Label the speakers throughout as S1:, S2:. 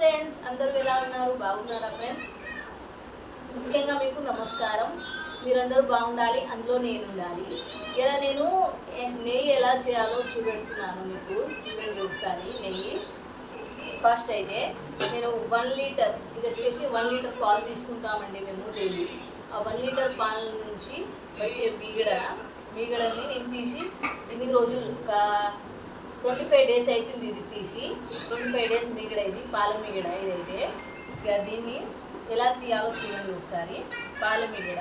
S1: Friends, అందరూ ఎలా ఉన్నారు? బాగున్నారా ఫ్రెండ్స్? ముఖ్యంగా మీకు నమస్కారం. మీరందరూ బాగుండాలి, అందులో నేను ఉండాలి. ఇలా నేను నెయ్యి ఎలా చేయాలో చూపెడుతున్నాను మీకు. చూడండి ఒకసారి నెయ్యి. ఫస్ట్ అయితే నేను 1 లీటర్, ఇది వచ్చేసి 1 లీటర్ పాలు తీసుకుంటామండి మేము డైలీ. ఆ 1 లీటర్ పాల నుంచి వచ్చే మీగడని నేను తీసి ఇన్ని రోజులు 25 డేస్ అవుతుంది ఇది తీసి. 25 డేస్ మీగడ, ఇది పాల మీగడ. ఇదైతే ఇక దీన్ని ఎలా తీయాలో చూడండి ఒకసారి. పాల మీగడ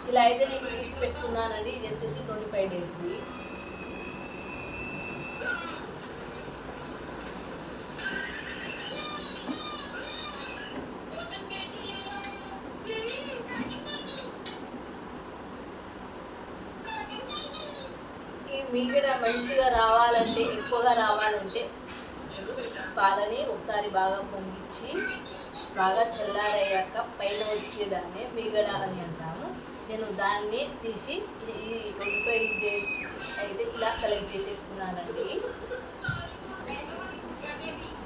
S1: ఇలా అయితే నేను తీసి పెట్టుకున్నానండి. ఇది వచ్చేసి 25 డేస్ది. మీగడ మంచిగా రావాలంటే, ఎక్కువగా రావాలంటే పాలని ఒకసారి బాగా పొంగిచ్చి బాగా చల్లారయ్యాక పైన వచ్చేదాన్ని మీగడ అని అంటాము. నేను దాన్ని తీసి ఈ 25 డేస్ అయితే ఇలా కలెక్ట్ చేసేసుకున్నానండి.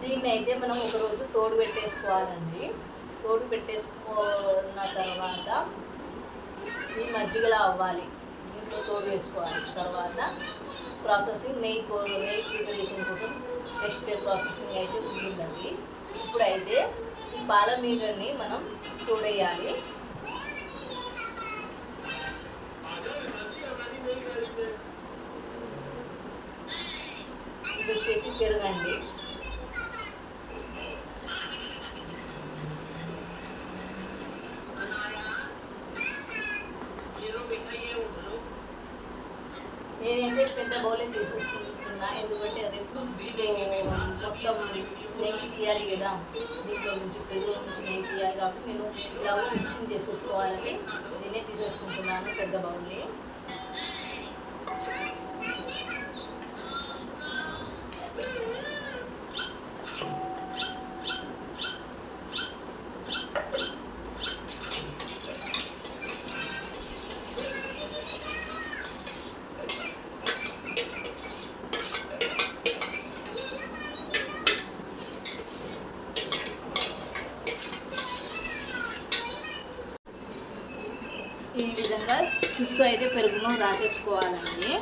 S1: దీన్ని అయితే మనం ఒకరోజు తోడు పెట్టేసుకోవాలండి. తోడు పెట్టేసుకున్న తర్వాత ఇది మజ్జిగలా అవ్వాలి. దీంట్లో తోడు వేసుకోవాలి. తర్వాత ప్రాసెసింగ్ నెయ్యి ప్రిపరేషన్ కోసం నెక్స్ట్ ప్రాసెసింగ్ అయితే ఉంటుందండి. ఇప్పుడైతే ఈ పాల మీగడని మనం తోడేయాలి. ఇది వచ్చేసి పెరుగండి. నేనైతే పెద్ద బౌలే తీసేసుకుంటున్నా, ఎందుకంటే అది మొత్తం నెయ్యి తీయాలి కదా, దీంట్లో నుంచి పెరుగు నుంచి నెయ్యి తీయాలి కాబట్టి నేను ఇలా మిక్సింగ్ చేసేసుకోవాలని నేనే తీసేసుకుంటున్నాను పెద్ద బౌల్ని. ఈ విధంగా చుట్టూ అయితే పెరుగును రాసేసుకోవాలండి.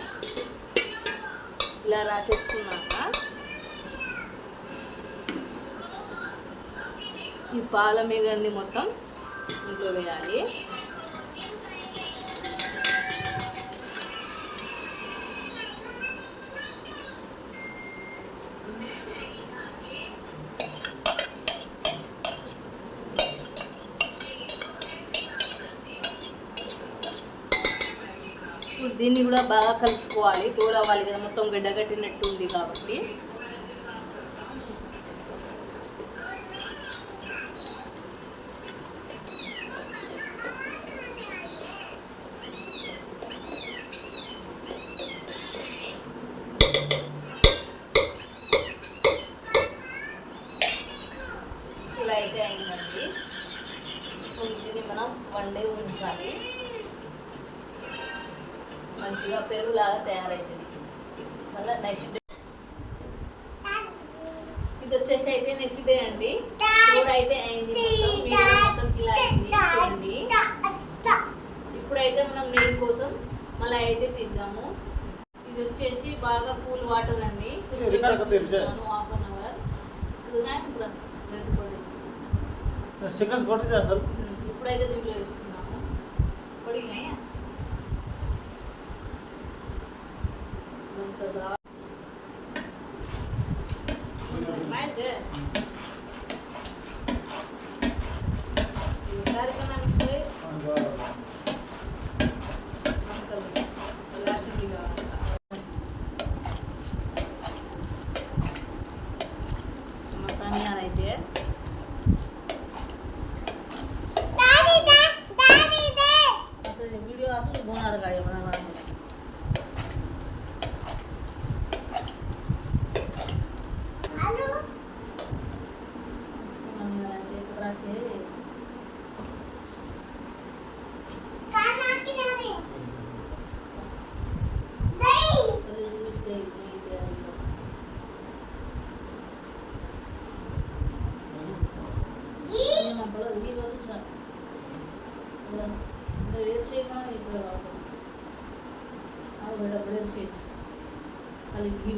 S1: ఇలా రాసేసుకున్నాక ఈ పాల మీగడని మొత్తం ఇంట్లో వేయాలి. దీన్ని కూడా బాగా కలుపుకోవాలి. తోడవ్వాలి కదా, మొత్తం గడ్డగట్టినట్టు ఉంది కాబట్టి. ఇలా అయితే అయిందండి. దీన్ని మనం 1 డే ఉంచాలి. మంచిగా పెరుగులాగా తయారవుతుంది. మళ్ళీ నెక్స్ట్ డే ఇది వచ్చేసి అయితే నెక్స్ట్ డే అండి. తోడు అయితే అయింది, మొత్తం ఇలా అయింది చూడండి. ఇప్పుడైతే మనం నెయ్యి కోసం మళ్ళీ అయితే తిద్దాము. ఇది వచ్చేసి బాగా కూల్ వాటర్ అండి. 1/2 అవర్ ఇప్పుడైతే దీంట్లో వేసుకున్నాము. పొడిగా వేరు చేయగా ఇప్పుడు వేరు చేయి అది గీ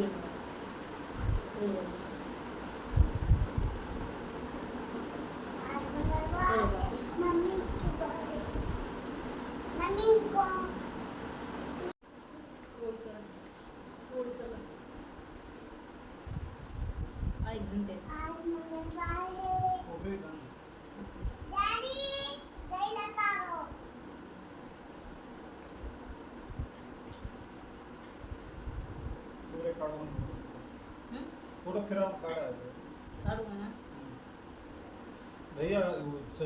S2: फोटो फिर आप काढा
S1: काढूंगा
S2: भैया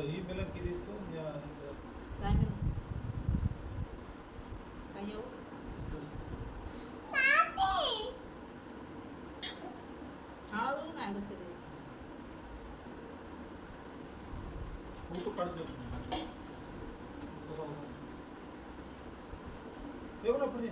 S2: ही मिलन की दिस तो या
S1: काय नाही काय येऊ चालू नाही बस
S2: फोटो काढ दो येऊ ना पुढे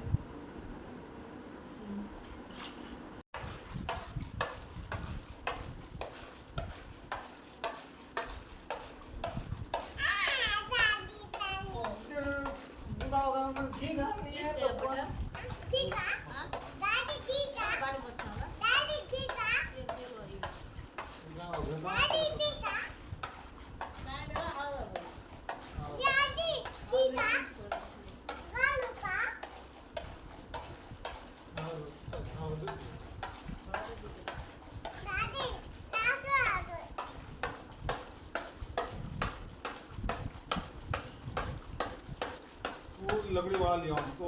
S2: लकड़ी वाला लिया उनको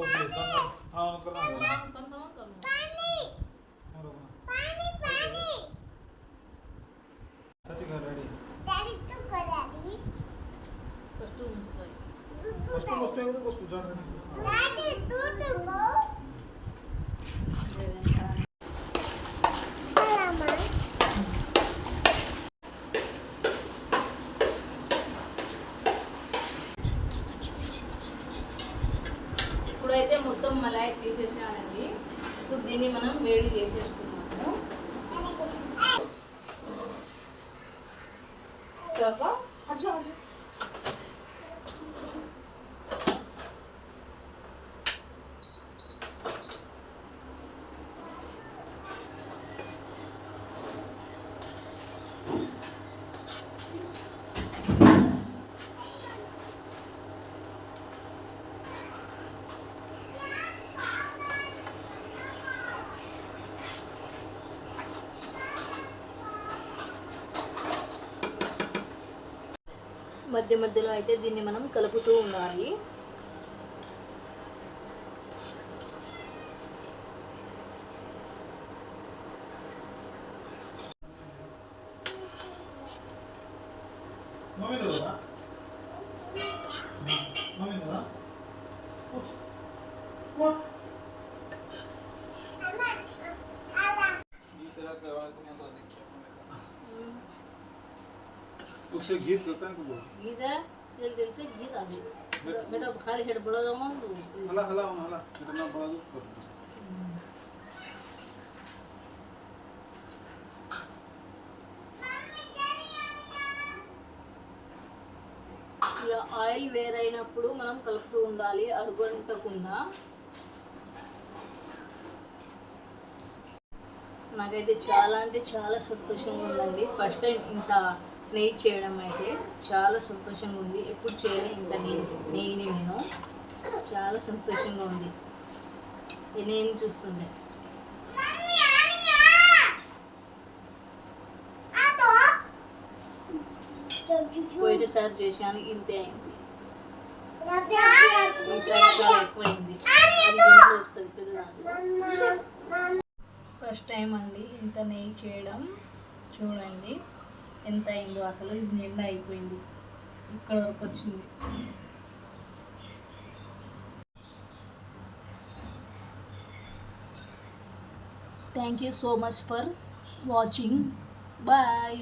S2: हाँ करना रेडी फस्ट फस्ट जान
S1: ఇప్పుడైతే మొత్తం మలాయి తీసేసానండి. ఇప్పుడు దీన్ని మనం వేడి చేసేసుకున్నాము. చక్క అచ్చా మధ్య మధ్యలో అయితే దీన్ని మనం కలుపుతూ ఉండాలి.
S2: उससे गीत करता है को
S1: गीत है जल जल से गीत आवे बेटा खाली हेड बड़ा जाऊं तो
S2: हला हला हला इतना बड़ा कर
S1: ఇలా ఆయిల్ వేరైనప్పుడు మనం కలుపుతూ ఉండాలి అడుగంటకుండా. నాకైతే చాలా అంటే చాలా సంతోషంగా ఉందండి. ఫస్ట్ టైం ఇంత నెయ్యి చేయడం అయితే చాలా సంతోషంగా ఉంది. ఎప్పుడు చేయలే ఇంత నెయ్యిని నేను. చాలా సంతోషంగా ఉంది నేను చూస్తుండే. పోయినసారి చేశాను ఇంతే అయింది. ఈసారి చాలా ఎక్కువైంది. అది వస్తుంది పెద్ద ఫస్ట్ టైం అండి ఇంత నెయ్యి చేయడం. చూడండి ఎంత అయిందో అసలు. ఇది నిండా అయిపోయింది, ఇక్కడ వరకు వచ్చింది. Thank you so much for watching. Bye.